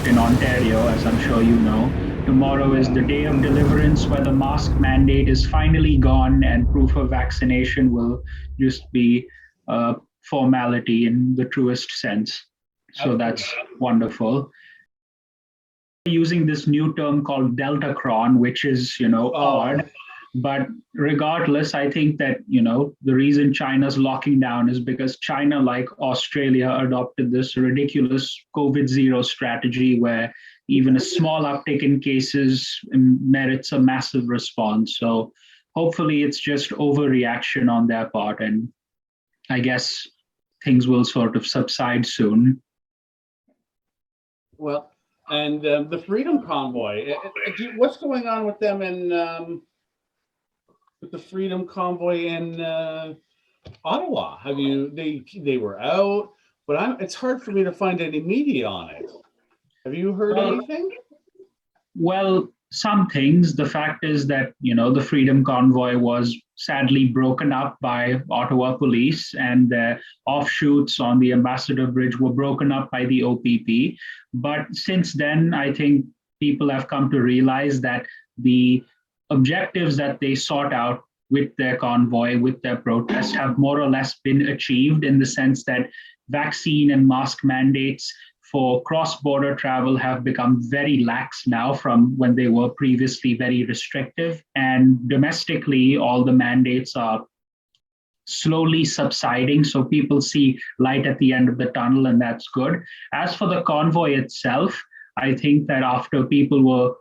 in Ontario, as I'm sure you know. Tomorrow is the day of deliverance where the mask mandate is finally gone and proof of vaccination will just be a formality in the truest sense. So Absolutely. that's wonderful. Using this new term called deltacron, which is, Oh, odd. But regardless, I think that, the reason China's locking down is because China, like Australia, adopted this ridiculous COVID zero strategy where even a small uptick in cases merits a massive response. So hopefully it's just overreaction on their part. And I guess things will sort of subside soon. well, and the Freedom Convoy. What's going on with them in with the Freedom Convoy in Ottawa? Have you? They were out, but it's hard for me to find any media on it. Have you heard Well, anything? Well, some things. The fact is that, the Freedom Convoy was sadly broken up by Ottawa police, and the offshoots on the Ambassador Bridge were broken up by the OPP. But since then, I think people have come to realize that the objectives that they sought out with their convoy, with their protest, have more or less been achieved in the sense that vaccine and mask mandates for cross-border travel have become very lax now from when they were previously very restrictive. And domestically, all the mandates are slowly subsiding. So people see light at the end of the tunnel, and that's good. As for the convoy itself, I think that after people were,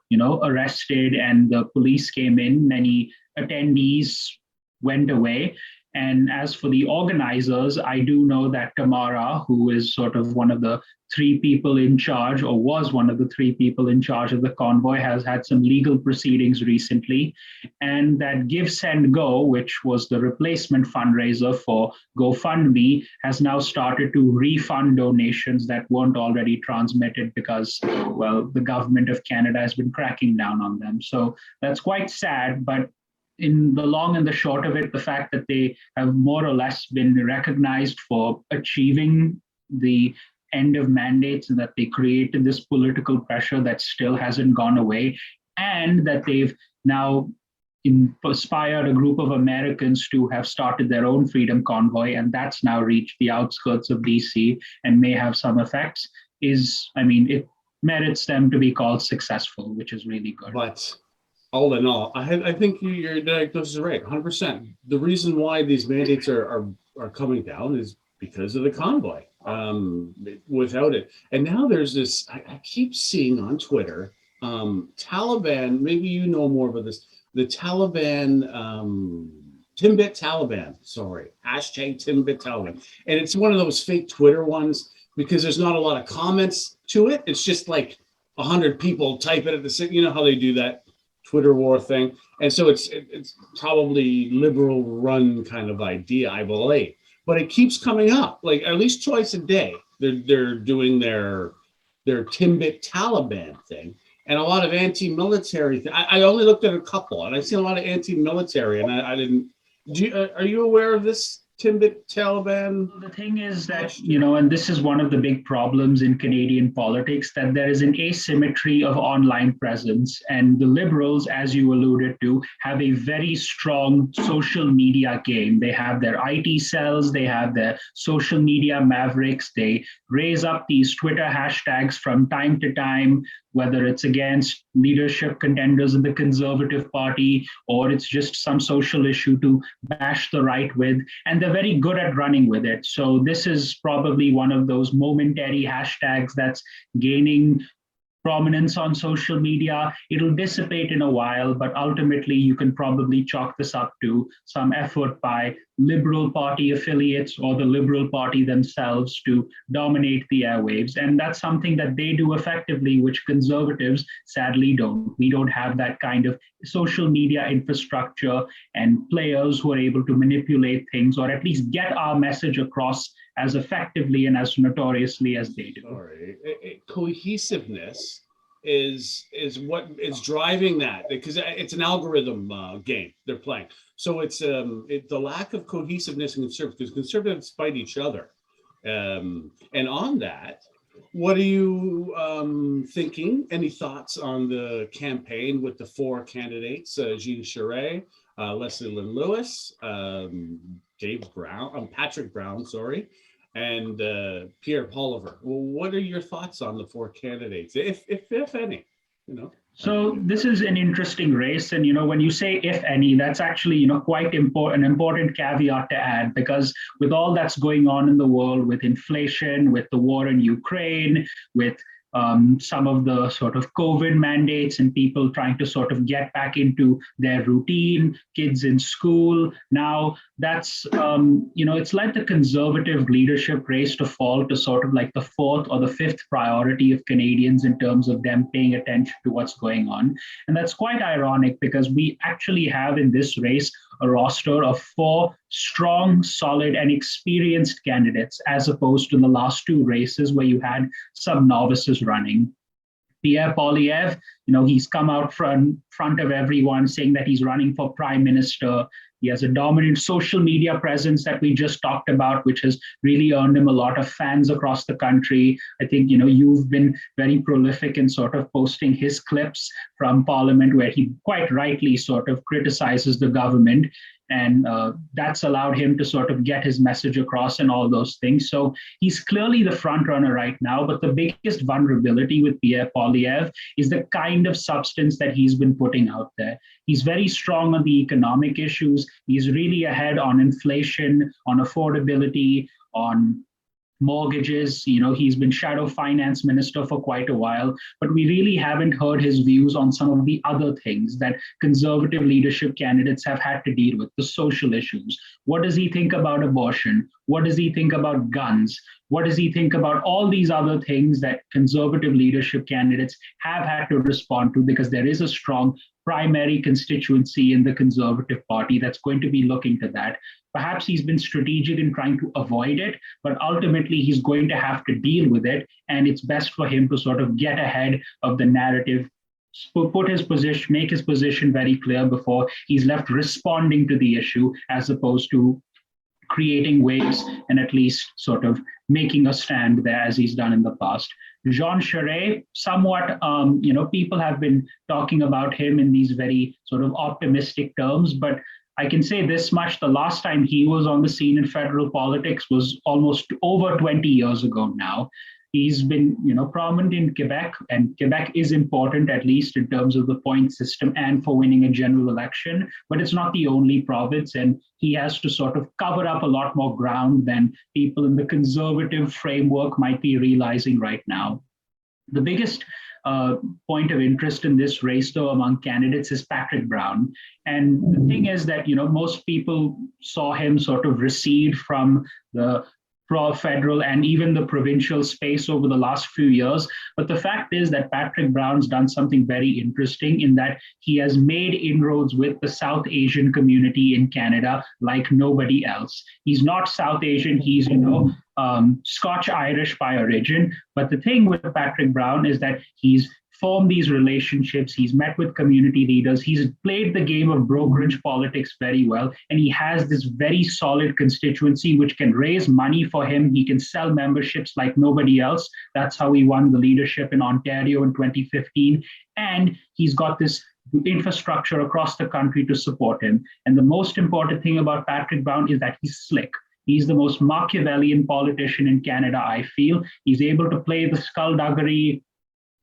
arrested and the police came in, many attendees went away. And as for the organizers, I do know that Tamara, who is sort of one of the three people in charge, or was one of the three people in charge of the convoy, has had some legal proceedings recently. And that Give, Send, Go, which was the replacement fundraiser for GoFundMe, has now started to refund donations that weren't already transmitted because, well, the government of Canada has been cracking down on them. So that's quite sad, but in the long and the short of it, the fact that they have more or less been recognized for achieving the end of mandates and that they created this political pressure that still hasn't gone away, and that they've now inspired a group of Americans to have started their own freedom convoy, and that's now reached the outskirts of DC and may have some effects, it merits them to be called successful, which is really good. But all in all, I think your diagnosis is right, 100%. The reason why these mandates are coming down is because of the convoy. Without it, and now there's this. I keep seeing on Twitter, Taliban. Maybe you know more about this. The Taliban, Timbit Taliban. Sorry, hashtag Timbit Taliban, and it's one of those fake Twitter ones because there's not a lot of comments to it. It's just like 100 people type it at the same. You know how they do that Twitter war thing, and so it's probably liberal run kind of idea, I believe. But it keeps coming up, like at least twice a day. They're doing their Timbit Taliban thing, and a lot of anti-military. I only looked at a couple, and I've seen a lot of anti-military, and I didn't. Are you aware of this Timbit Taliban? The thing is that, and this is one of the big problems in Canadian politics, that there is an asymmetry of online presence. And the Liberals, as you alluded to, have a very strong social media game. They have their IT cells, they have their social media mavericks, they raise up these Twitter hashtags from time to time, whether it's against leadership contenders in the Conservative Party or it's just some social issue to bash the right with. And they're very good at running with it. So this is probably one of those momentary hashtags that's gaining prominence on social media. It'll dissipate in a while, but ultimately you can probably chalk this up to some effort by Liberal Party affiliates or the Liberal Party themselves to dominate the airwaves. And that's something that they do effectively, which conservatives sadly don't. We don't have that kind of social media infrastructure and players who are able to manipulate things or at least get our message across as effectively and as notoriously as they do. Cohesiveness is what is driving that, because it's an algorithm game they're playing. So it's the lack of cohesiveness in conservatives, because conservatives fight each other, and on that, What are you thinking? Any thoughts on the campaign with the four candidates, Jean Charest, Leslie Lynn Lewis, Dave Brown, Patrick Brown, sorry, and Pierre Poliver? Well, what are your thoughts on the four candidates, if any? You know. So this is an interesting race, and when you say if any, that's actually quite important, an important caveat to add, because with all that's going on in the world, with inflation, with the war in Ukraine, with some of the sort of COVID mandates and people trying to sort of get back into their routine, kids in school. Now that's, it's led the conservative leadership race to fall to sort of like the fourth or the fifth priority of Canadians in terms of them paying attention to what's going on. And that's quite ironic because we actually have in this race a roster of four strong, solid, and experienced candidates, as opposed to the last two races where you had some novices running. Pierre Poilievre, he's come out front of everyone saying that he's running for prime minister. He has a dominant social media presence that we just talked about, which has really earned him a lot of fans across the country. I think, you've been very prolific in sort of posting his clips from Parliament where he quite rightly sort of criticizes the government. And that's allowed him to sort of get his message across and all those things. So he's clearly the front runner right now. But the biggest vulnerability with Pierre Poilievre is the kind of substance that he's been putting out there. He's very strong on the economic issues. He's really ahead on inflation, on affordability, on mortgages. He's been shadow finance minister for quite a while, but we really haven't heard his views on some of the other things that conservative leadership candidates have had to deal with, the social issues. What does he think about abortion? What does he think about guns? What does he think about all these other things that conservative leadership candidates have had to respond to, because there is a strong primary constituency in the Conservative Party that's going to be looking to that. Perhaps he's been strategic in trying to avoid it, but ultimately he's going to have to deal with it. And it's best for him to sort of get ahead of the narrative, put his position, make his position very clear before he's left responding to the issue, as opposed to creating waves and at least sort of making a stand there as he's done in the past. Jean Charest, somewhat, people have been talking about him in these very sort of optimistic terms, but I can say this much: the last time he was on the scene in federal politics was almost over 20 years ago now. He's been, prominent in Quebec, and Quebec is important, at least in terms of the point system and for winning a general election, but it's not the only province, and he has to sort of cover up a lot more ground than people in the conservative framework might be realizing right now. The biggest point of interest in this race, though, among candidates is Patrick Brown. And the thing is that, most people saw him sort of recede from the federal and even the provincial space over the last few years. But the fact is that Patrick Brown's done something very interesting in that he has made inroads with the South Asian community in Canada like nobody else. He's not South Asian, he's, Scotch-Irish by origin. But the thing with Patrick Brown is that he's formed these relationships, he's met with community leaders, he's played the game of brokerage politics very well, and he has this very solid constituency which can raise money for him. He can sell memberships like nobody else. That's how he won the leadership in Ontario in 2015. And he's got this infrastructure across the country to support him. And the most important thing about Patrick Brown is that he's slick. He's the most Machiavellian politician in Canada, I feel. He's able to play the skullduggery,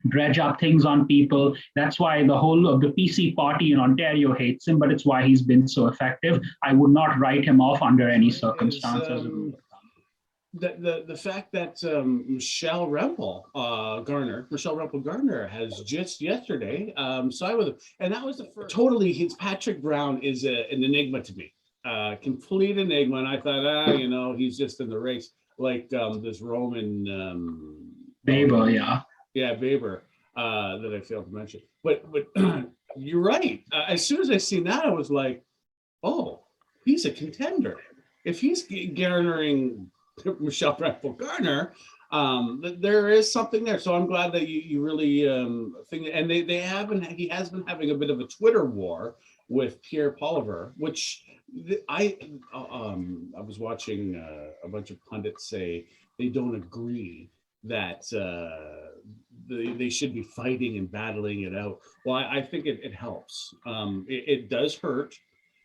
dredge up things on people. That's why the whole of the PC party in Ontario hates him, but it's why he's been so effective. I would not write him off under any circumstances. The fact that Michelle Rempel Garner has just yesterday sided with him, and that was the first. Totally, Patrick Brown is an enigma to me, complete enigma. And I thought, he's just in the race like this Roman Baber, yeah, Baber, that I failed to mention. But you're right. As soon as I seen that, I was like, oh, he's a contender. If he's garnering Michelle Rempel Garner, there is something there. So I'm glad that you really think. And he has been having a bit of a Twitter war with Pierre Poliver, which I was watching a bunch of pundits say they don't agree that they should be fighting and battling it out. Well, I think it helps. It does hurt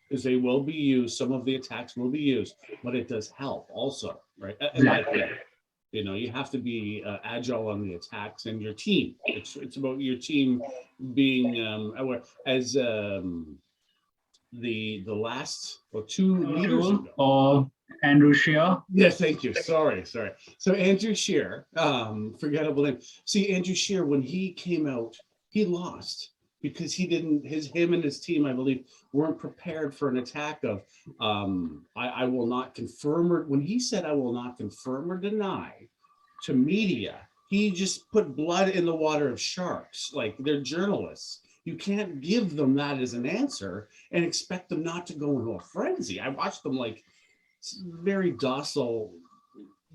because they will be used. Some of the attacks will be used, but it does help also, right? In my Exactly. opinion, you have to be agile on the attacks and your team. It's about your team being aware. As the last or two leaders Tool ago. or Andrew Scheer. Yes, thank you. Sorry. So Andrew Scheer, forgettable name. See, Andrew Scheer, when he came out, he lost because him and his team, I believe, weren't prepared for an attack of, I will not confirm or, when he said, I will not confirm or deny to media, he just put blood in the water of sharks. Like, they're journalists. You can't give them that as an answer and expect them not to go into a frenzy. I watched them like very docile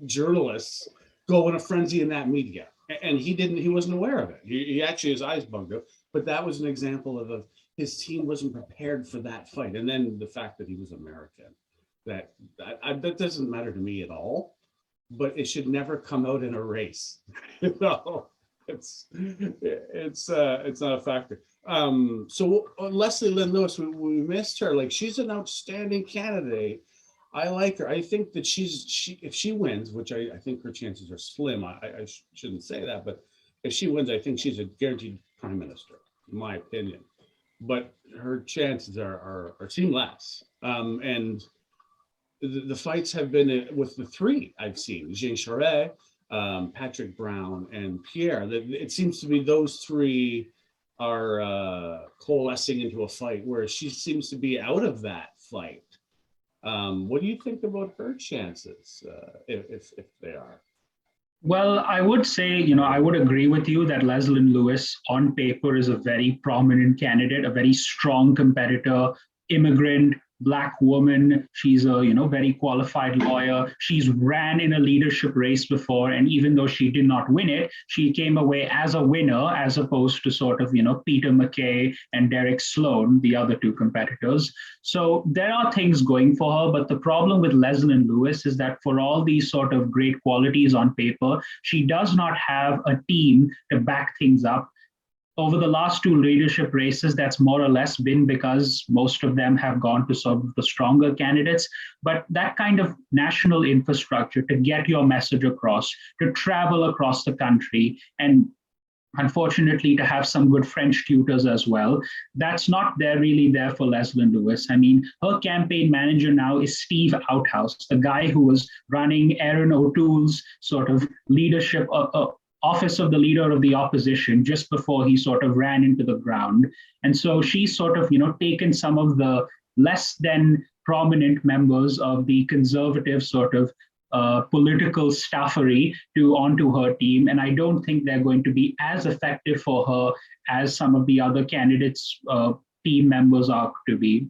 journalists go in a frenzy in that media, and he wasn't aware of it. He actually, his eyes bugged out. But that was an example of his team wasn't prepared for that fight. And then the fact that he was American, that doesn't matter to me at all. But it should never come out in a race. No, it's not a factor. So Leslie Lynn Lewis, we missed her. Like, she's an outstanding candidate. I like her. I think that if she wins, which I think her chances are slim. I shouldn't say that, but if she wins, I think she's a guaranteed prime minister, in my opinion. But her chances are seem less. And the fights have been with the three I've seen: Jean Charest, Patrick Brown, and Pierre. It seems to be those three are coalescing into a fight, where she seems to be out of that fight. What do you think about her chances, if they are? Well, I would say, I would agree with you that Leslie Lewis on paper is a very prominent candidate, a very strong competitor, immigrant, Black woman. She's a, very qualified lawyer. She's ran in a leadership race before, and even though she did not win it, she came away as a winner, as opposed to sort of, Peter MacKay and Derek Sloan, the other two competitors. So there are things going for her, but the problem with Leslie Lewis is that for all these sort of great qualities on paper, she does not have a team to back things up. Over the last two leadership races, that's more or less been because most of them have gone to some of the stronger candidates. But that kind of national infrastructure to get your message across, to travel across the country, and unfortunately to have some good French tutors as well, that's not really there for Leslie Lewis. I mean, her campaign manager now is Steve Outhouse, the guy who was running Erin O'Toole's sort of leadership office of the leader of the opposition just before he sort of ran into the ground. And so she's sort of, taken some of the less than prominent members of the conservative sort of political staffery onto her team. And I don't think they're going to be as effective for her as some of the other candidates' team members are to be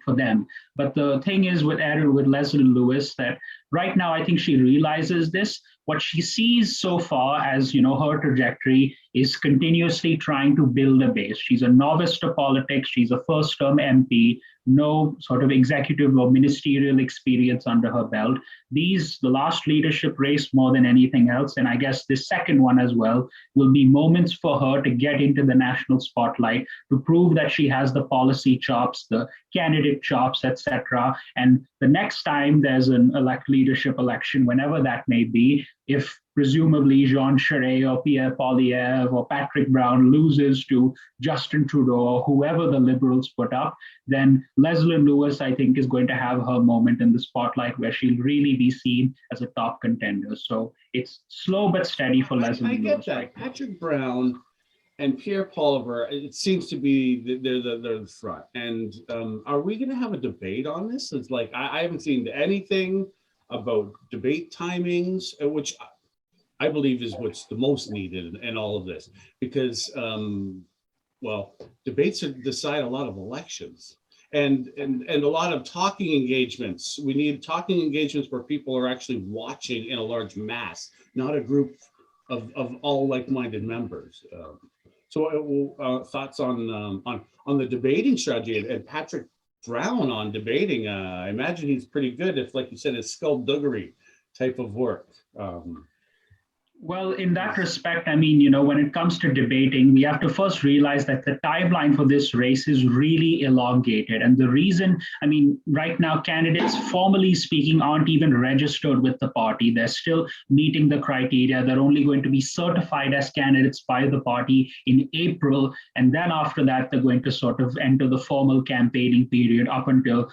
for them. But the thing is with Leslie Lewis, that right now I think she realizes this. What she sees so far as her trajectory is continuously trying to build a base. She's a novice to politics. She's a first-term MP, no sort of executive or ministerial experience under her belt. The last leadership race more than anything else, and I guess this second one as well, will be moments for her to get into the national spotlight, to prove that she has the policy chops, the candidate chops, etc. And the next time there's an leadership election, whenever that may be, if presumably Jean Charest or Pierre Poilievre or Patrick Brown loses to Justin Trudeau or whoever the Liberals put up, then Leslie Lewis, I think, is going to have her moment in the spotlight where she'll really be seen as a top contender. So it's slow but steady for Leslie Lewis. I get that. Right, Patrick Brown and Pierre Poilievre, it seems to be they're the front. And are we going to have a debate on this? It's like I haven't seen anything about debate timings, which I believe is what's the most needed in all of this, because debates decide a lot of elections, and a lot of talking engagements. We need talking engagements where people are actually watching in a large mass, not a group of all like-minded members. So thoughts on the debating strategy, and Patrick Brown on debating. I imagine he's pretty good if, like you said, it's skullduggery type of work. Well, in that respect, I mean, when it comes to debating, we have to first realize that the timeline for this race is really elongated. And the reason, I mean, right now, candidates, formally speaking, aren't even registered with the party. They're still meeting the criteria. They're only going to be certified as candidates by the party in April. And then after that, they're going to sort of enter the formal campaigning period up until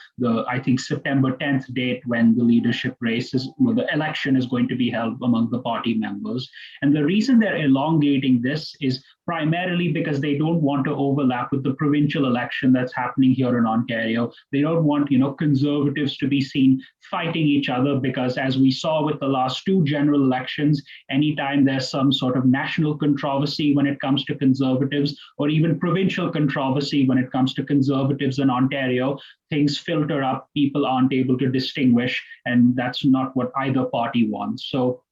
I think, September 10th date when the leadership race the election is going to be held among the party members. And the reason they're elongating this is primarily because they don't want to overlap with the provincial election that's happening here in Ontario. They don't want, conservatives to be seen fighting each other, because as we saw with the last two general elections, anytime there's some sort of national controversy when it comes to conservatives, or even provincial controversy when it comes to conservatives in Ontario, things filter up, people aren't able to distinguish, and that's not what either party wants. So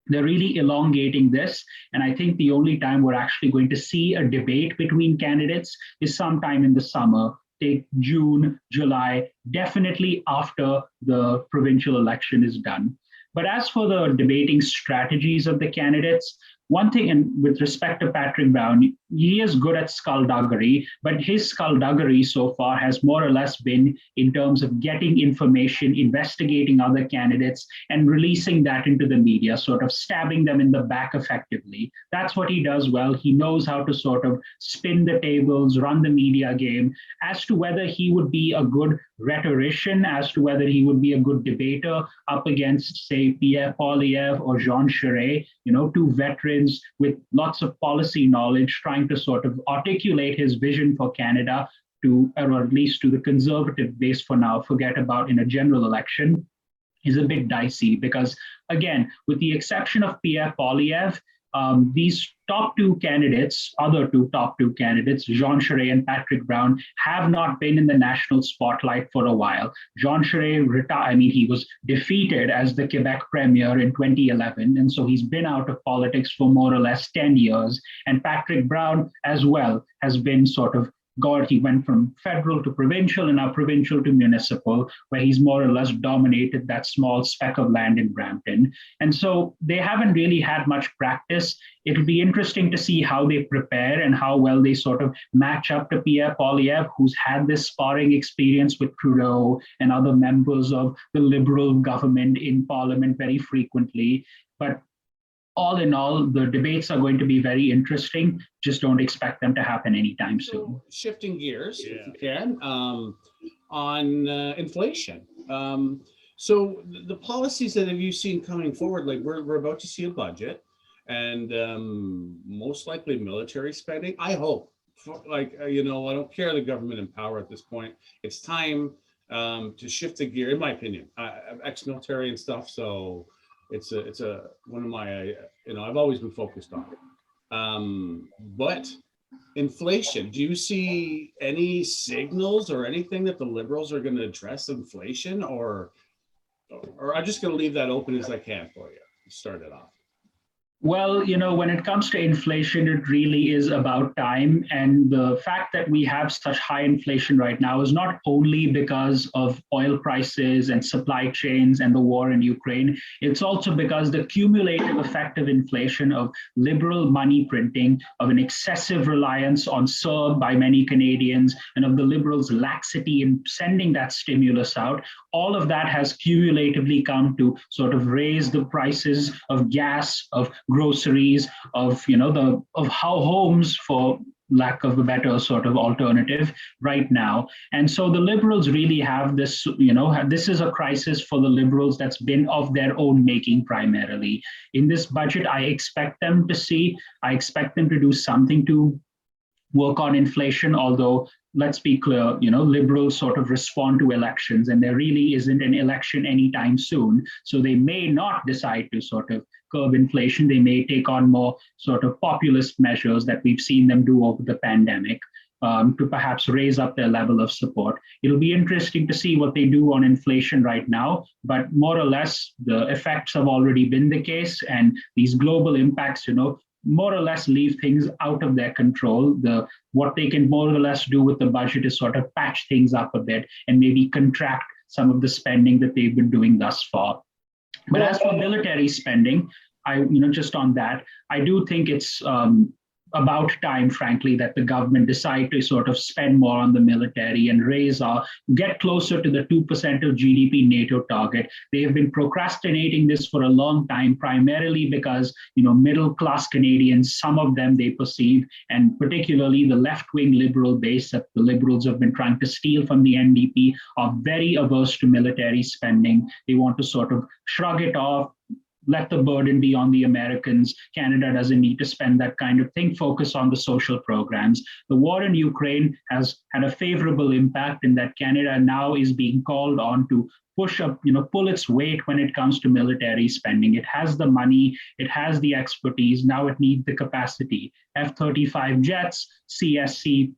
they're really elongating this. And I think the only time we're actually going to see a debate between candidates is sometime in the summer, take June, July, definitely after the provincial election is done. But as for the debating strategies of the candidates, one thing, and with respect to Patrick Brown, he is good at skullduggery, but his skullduggery so far has more or less been in terms of getting information, investigating other candidates, and releasing that into the media, sort of stabbing them in the back effectively. That's what he does well. He knows how to sort of spin the tables, run the media game. As to whether he would be a good rhetorician, as to whether he would be a good debater up against, say, Pierre Poilievre or Jean Charest, two veterans with lots of policy knowledge trying to sort of articulate his vision for Canada or at least to the conservative base for now, forget about in a general election, is a bit dicey because, again, with the exception of Pierre Poilievre, these other two top two candidates, Jean Charest and Patrick Brown, have not been in the national spotlight for a while. Jean Charest he was defeated as the Quebec premier in 2011, and so he's been out of politics for more or less 10 years. And Patrick Brown as well has been sort of he went from federal to provincial and now provincial to municipal, where he's more or less dominated that small speck of land in Brampton. And so they haven't really had much practice. It'll be interesting to see how they prepare and how well they sort of match up to Pierre Poilievre, who's had this sparring experience with Trudeau and other members of the Liberal government in Parliament very frequently. But all in all, the debates are going to be very interesting. Just don't expect them to happen anytime soon. Shifting gears, if you can, on inflation. So the policies that have you seen coming forward, like we're about to see a budget and most likely military spending, I hope. I don't care the government in power at this point. It's time to shift the gear, in my opinion. I'm ex-military and stuff, so it's one of my I've always been focused on it. But inflation, do you see any signals or anything that the Liberals are going to address inflation, or I'm just going to leave that open as I can for you to start it off? Well, when it comes to inflation, it really is about time. And the fact that we have such high inflation right now is not only because of oil prices and supply chains and the war in Ukraine. It's also because the cumulative effect of inflation, of liberal money printing, of an excessive reliance on CERB by many Canadians, and of the Liberals' laxity in sending that stimulus out, all of that has cumulatively come to sort of raise the prices of gas, of groceries, of how homes, for lack of a better sort of alternative right now. And so the Liberals really have this, this is a crisis for the Liberals that's been of their own making primarily. In this budget, I expect them to do something to work on inflation, although let's be clear, Liberals sort of respond to elections, and there really isn't an election anytime soon. So they may not decide to sort of curb inflation. They may take on more sort of populist measures that we've seen them do over the pandemic to perhaps raise up their level of support. It'll be interesting to see what they do on inflation right now, but more or less the effects have already been the case, and these global impacts, more or less leave things out of their control. What they can more or less do with the budget is sort of patch things up a bit and maybe contract some of the spending that they've been doing thus far. But as for military spending, just on that, I do think it's about time, frankly, that the government decide to sort of spend more on the military and get closer to the 2% of GDP NATO target. They have been procrastinating this for a long time, primarily because, middle class Canadians, some of them they perceive, and particularly the left wing liberal base that the Liberals have been trying to steal from the NDP, are very averse to military spending. They want to sort of shrug it off, let the burden be on the Americans. Canada doesn't need to spend that kind of thing. Focus on the social programs. The war in Ukraine has had a favorable impact in that Canada now is being called on to push up, pull its weight when it comes to military spending. It has the money, it has the expertise. Now it needs the capacity. F-35 jets, CSC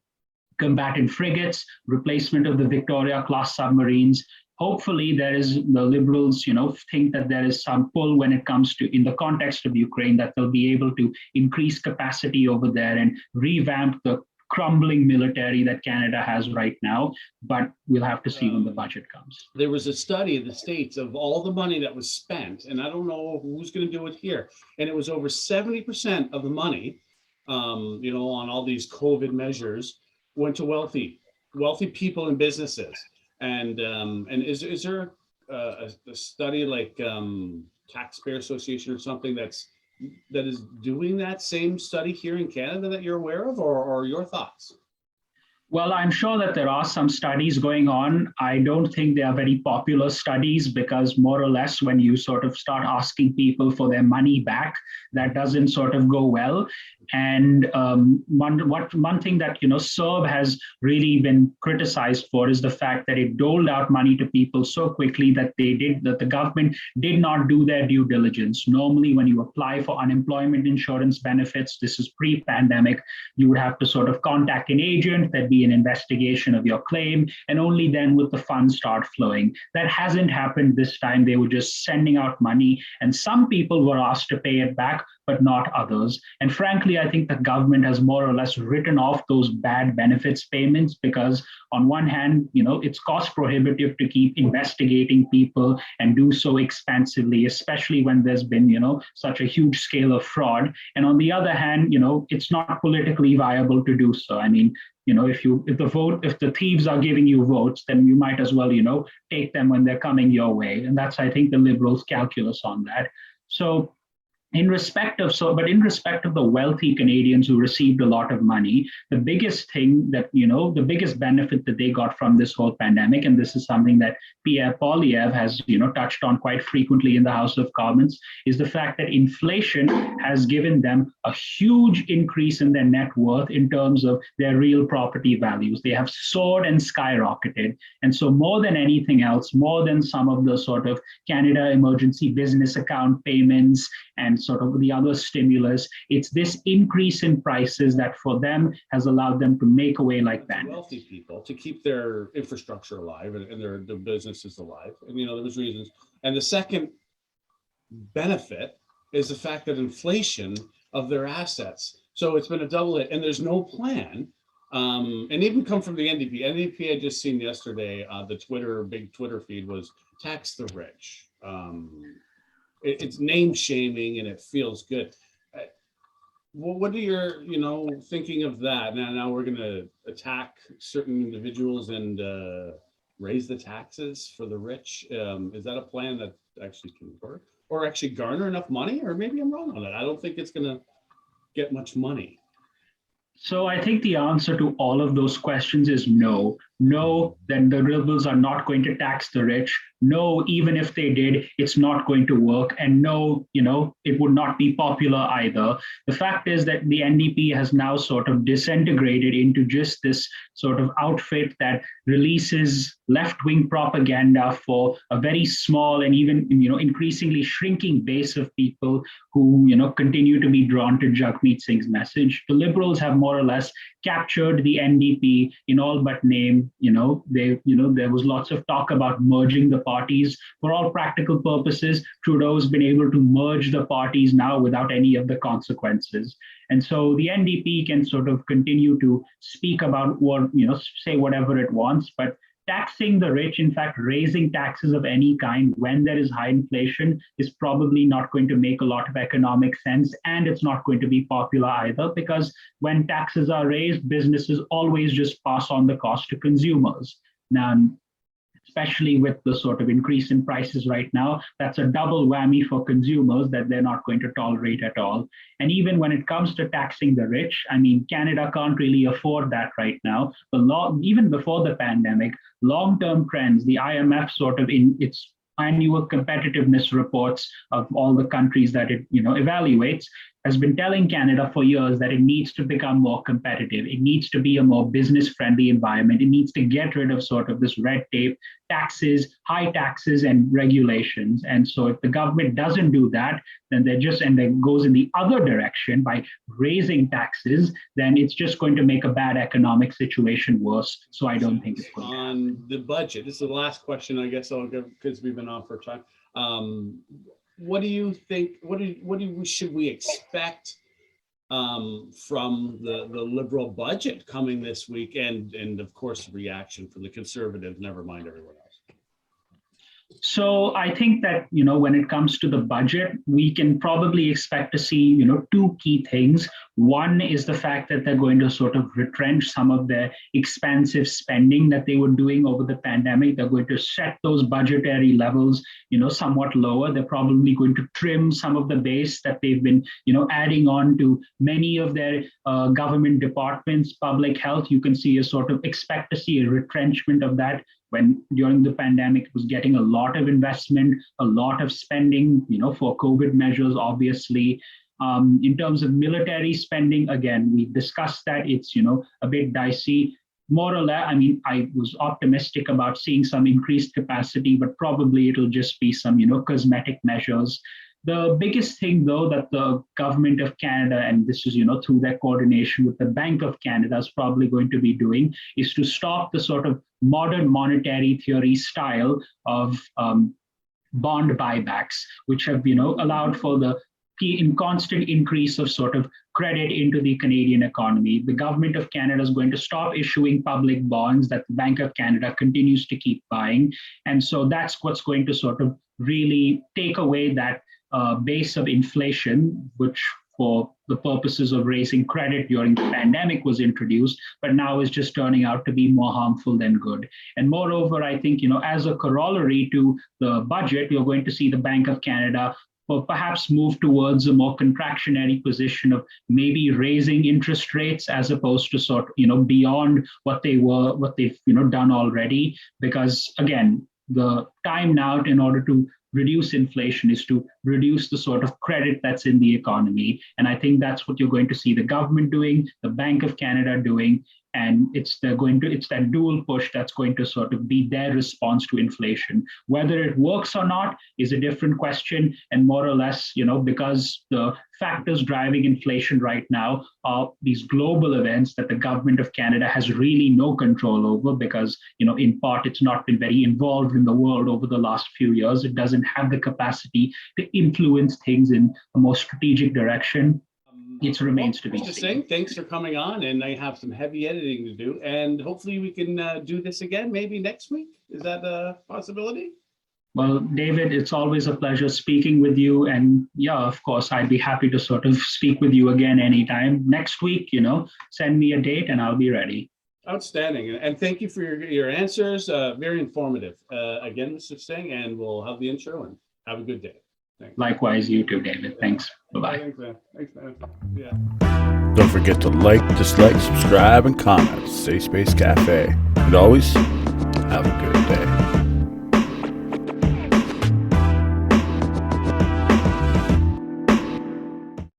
combatant frigates, replacement of the Victoria-class submarines. Hopefully the Liberals, think that there is some pull when it comes to, in the context of Ukraine, that they'll be able to increase capacity over there and revamp the crumbling military that Canada has right now. But we'll have to see when the budget comes. There was a study in the States of all the money that was spent, and I don't know who's going to do it here. And it was over 70% of the money, on all these COVID measures went to wealthy people and businesses. And is there a study like Taxpayer Association or something that is doing that same study here in Canada that you're aware of, or your thoughts? Well, I'm sure that there are some studies going on. I don't think they are very popular studies because more or less when you sort of start asking people for their money back, that doesn't sort of go well. And one thing that, CERB has really been criticized for is the fact that it doled out money to people so quickly that the government did not do their due diligence. Normally, when you apply for unemployment insurance benefits, this is pre-pandemic, you would have to sort of contact an agent, there'd be an investigation of your claim, and only then would the funds start flowing. That hasn't happened this time. They were just sending out money, and some people were asked to pay it back, but not others. And frankly, I think the government has more or less written off those bad benefits payments because on one hand, it's cost prohibitive to keep investigating people and do so expansively, especially when there's been, such a huge scale of fraud. And on the other hand, it's not politically viable to do so. I mean, if the thieves are giving you votes, then you might as well, take them when they're coming your way. And that's, I think, the Liberals' calculus on that. So in respect of the wealthy Canadians who received a lot of money, the biggest thing that, the biggest benefit that they got from this whole pandemic, and this is something that Pierre Poilievre has, touched on quite frequently in the House of Commons, is the fact that inflation has given them a huge increase in their net worth in terms of their real property values. They have soared and skyrocketed. And so more than anything else, more than some of the sort of Canada Emergency Business Account payments and sort of the other stimulus, it's this increase in prices that for them has allowed them to make away like that. Wealthy people to keep their infrastructure alive and their businesses alive. And, there was reasons. And the second benefit is the fact that inflation of their assets. So it's been a double hit and there's no plan. And even come from the NDP. NDP I just seen yesterday, the big Twitter feed was tax the rich. It's name shaming and it feels good. What are your, thinking of that? Now we're going to attack certain individuals and raise the taxes for the rich. Is that a plan that actually can work or actually garner enough money? Or maybe I'm wrong on that. I don't think it's going to get much money. So I think the answer to all of those questions is no. No, that the Liberals are not going to tax the rich. No, even if they did, it's not going to work. And no, it would not be popular either. The fact is that the NDP has now sort of disintegrated into just this sort of outfit that releases left-wing propaganda for a very small and even, increasingly shrinking base of people who, continue to be drawn to Jagmeet Singh's message. The Liberals have more or less captured the NDP in all but name. There was lots of talk about merging the parties. For all practical purposes, Trudeau's been able to merge the parties now without any of the consequences. And so the NDP can sort of continue to speak about what, say whatever it wants, but taxing the rich, in fact, raising taxes of any kind when there is high inflation is probably not going to make a lot of economic sense. And it's not going to be popular either, because when taxes are raised, businesses always just pass on the cost to consumers. Now, especially with the sort of increase in prices right now, that's a double whammy for consumers that they're not going to tolerate at all. And even when it comes to taxing the rich, I mean, Canada can't really afford that right now. Even before the pandemic, long-term trends, the IMF sort of in its annual competitiveness reports of all the countries that it evaluates, has been telling Canada for years that it needs to become more competitive. It needs to be a more business-friendly environment. It needs to get rid of sort of this red tape, taxes, high taxes, and regulations. And so if the government doesn't do that, then then goes in the other direction by raising taxes, then it's just going to make a bad economic situation worse. So I don't think it's going to happen. On the budget, this is the last question, I guess I'll give, because we've been on for time. What do you think? Should we expect from the liberal budget coming this week, and of course reaction from the Conservatives? Never mind everyone else. So I think that, when it comes to the budget, we can probably expect to see, two key things. One is the fact that they're going to sort of retrench some of their expansive spending that they were doing over the pandemic. They're going to set those budgetary levels, somewhat lower. They're probably going to trim some of the base that they've been, adding on to many of their government departments. Public health, you can expect to see a retrenchment of that. When during the pandemic, it was getting a lot of investment, a lot of spending, for COVID measures, obviously. In terms of military spending, again, we discussed that it's, a bit dicey. More or less, I was optimistic about seeing some increased capacity, but probably it'll just be some, cosmetic measures. The biggest thing, though, that the government of Canada, and this is, through their coordination with the Bank of Canada, is probably going to be doing, is to stop the sort of modern monetary theory style of bond buybacks, which have, allowed for the constant increase of sort of credit into the Canadian economy. The government of Canada is going to stop issuing public bonds that the Bank of Canada continues to keep buying. And so that's what's going to sort of really take away that base of inflation, which for the purposes of raising credit during the pandemic was introduced, but now is just turning out to be more harmful than good. And moreover, I think, as a corollary to the budget, you're going to see the Bank of Canada perhaps move towards a more contractionary position of maybe raising interest rates as opposed to beyond what they've done already. Because again, the time now in order to reduce inflation is to reduce the sort of credit that's in the economy. And I think that's what you're going to see the government doing, the Bank of Canada doing, and it's that dual push that's going to sort of be their response to inflation. Whether it works or not is a different question, and more or less, because the factors driving inflation right now are these global events that the government of Canada has really no control over, because, in part, it's not been very involved in the world over the last few years. It doesn't have the capacity to influence things in a more strategic direction. It remains to be seen. Mr. Singh, thanks for coming on, and I have some heavy editing to do, and hopefully we can do this again maybe next week. Is that a possibility? Well, David, it's always a pleasure speaking with you, and yeah, of course, I'd be happy to sort of speak with you again anytime. Next week, send me a date and I'll be ready. Outstanding, and thank you for your answers. Very informative. Again, Mr. Singh, and we'll have the intro, and have a good day. Thanks. Likewise, you too, David. Thanks. Bye-bye. Thanks, man. Yeah. Don't forget to like, dislike, subscribe, and comment. Safe Space Cafe. And always, have a good day.